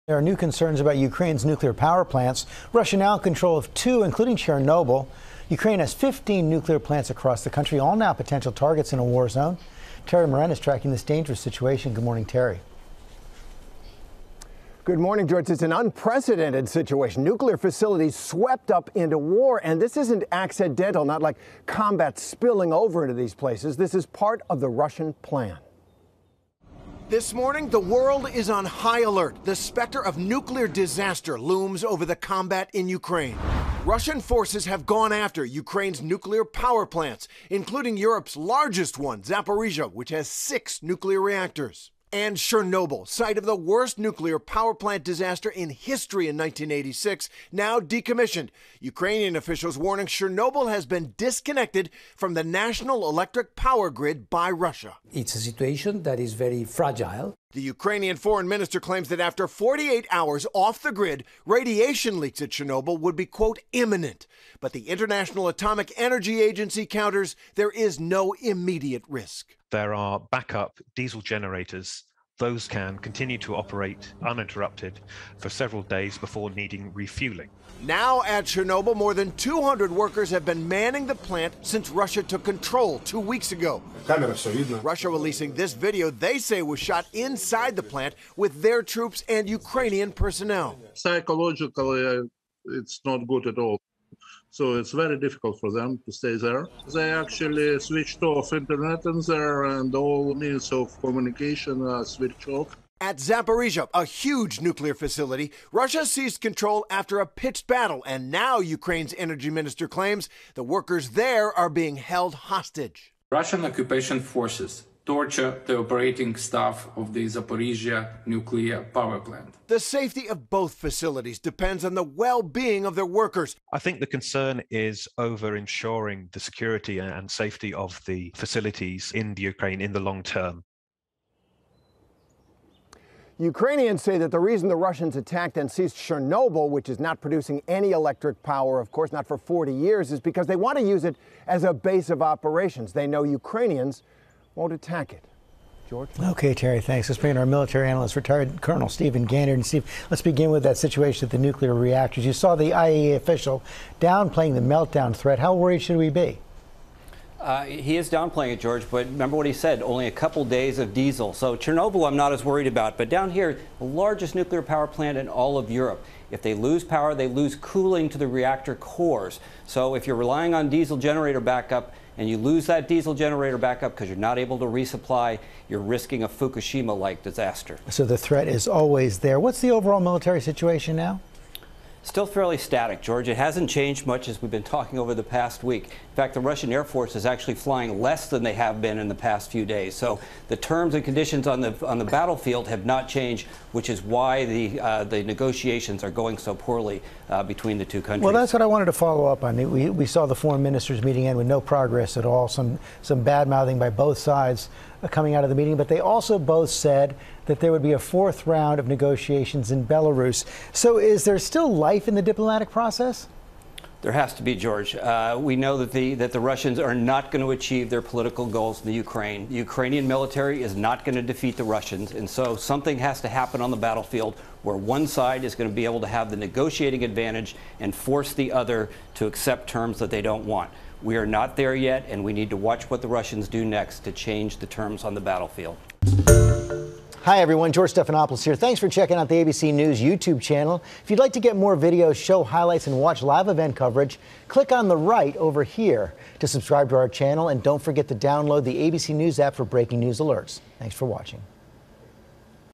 There are new concerns about Ukraine's nuclear power plants. Russia now in control of 2, including Chernobyl. Ukraine has 15 nuclear plants across the country, all now potential targets in a war zone. Terry Moran is tracking this dangerous situation. Good morning, Terry. Good morning, George. It's an unprecedented situation. Nuclear facilities swept up into war, and this isn't accidental, not like combat spilling over into these places. This is part of the Russian plan. This morning, the world is on high alert. The specter of nuclear disaster looms over the combat in Ukraine. Russian forces have gone after Ukraine's nuclear power plants, including Europe's largest one, Zaporizhzhya, which has 6 nuclear reactors. And Chernobyl, site of the worst nuclear power plant disaster in history in 1986, now decommissioned. Ukrainian officials warning Chernobyl has been disconnected from the national electric power grid by Russia. It's a situation that is very fragile. The Ukrainian foreign minister claims that after 48 hours off the grid, radiation leaks at Chernobyl would be, quote, imminent. But the International Atomic Energy Agency counters there is no immediate risk. There are backup diesel generators. Those can continue to operate uninterrupted for several days before needing refueling. Now at Chernobyl, more than 200 workers have been manning the plant since Russia took control 2 weeks ago. Russia releasing this video they say was shot inside the plant with their troops and Ukrainian personnel. Psychologically, it's not good at all. So it's very difficult for them to stay there. They actually switched off internet in there, and all means of communication are switched off. At Zaporizhzhya, a huge nuclear facility, Russia seized control after a pitched battle, and now Ukraine's energy minister claims the workers there are being held hostage. Russian occupation forces torture the operating staff of the Zaporizhzhya nuclear power plant. The safety of both facilities depends on the well-being of their workers. I think the concern is over ensuring the security and safety of the facilities in the Ukraine in the long term. Ukrainians say that the reason the Russians attacked and seized Chernobyl, which is not producing any electric power, of course, not for 40 years, is because they want to use it as a base of operations. They know Ukrainians won't attack it. George? Okay, Terry, thanks. Let's bring in our military analyst, retired Colonel Stephen Gaynor. And Steve, let's begin with that situation at the nuclear reactors. You saw the IAEA official downplaying the meltdown threat. How worried should we be? He is downplaying it, George, but remember what he said, only a couple days of diesel. So Chernobyl I'm not as worried about, but down here, the largest nuclear power plant in all of Europe. If they lose power, they lose cooling to the reactor cores. So if you're relying on diesel generator backup and you lose that diesel generator backup because you're not able to resupply, you're risking a Fukushima-like disaster. So the threat is always there. What's the overall military situation now? Still fairly static, George. It hasn't changed much as we've been talking over the past week. In fact, the Russian Air Force is actually flying less than they have been in the past few days. So the terms and conditions on the battlefield have not changed, which is why the negotiations are going so poorly between the two countries. Well, that's what I wanted to follow up on. We saw the foreign ministers meeting end with no progress at all, some bad-mouthing by both sides coming out of the meeting, but they also both said that there would be a 4th round of negotiations in Belarus. So is there still life in the diplomatic process? There has to be, George. We know that the Russians are not going to achieve their political goals in the Ukraine. The Ukrainian military is not going to defeat the Russians, and so something has to happen on the battlefield where one side is going to be able to have the negotiating advantage and force the other to accept terms that they don't want. We are not there yet, and we need to watch what the Russians do next to change the terms on the battlefield. Hi, everyone. George Stephanopoulos here. Thanks for checking out the ABC News YouTube channel. If you'd like to get more videos, show highlights, and watch live event coverage, click on the right over here to subscribe to our channel. And don't forget to download the ABC News app for breaking news alerts. Thanks for watching.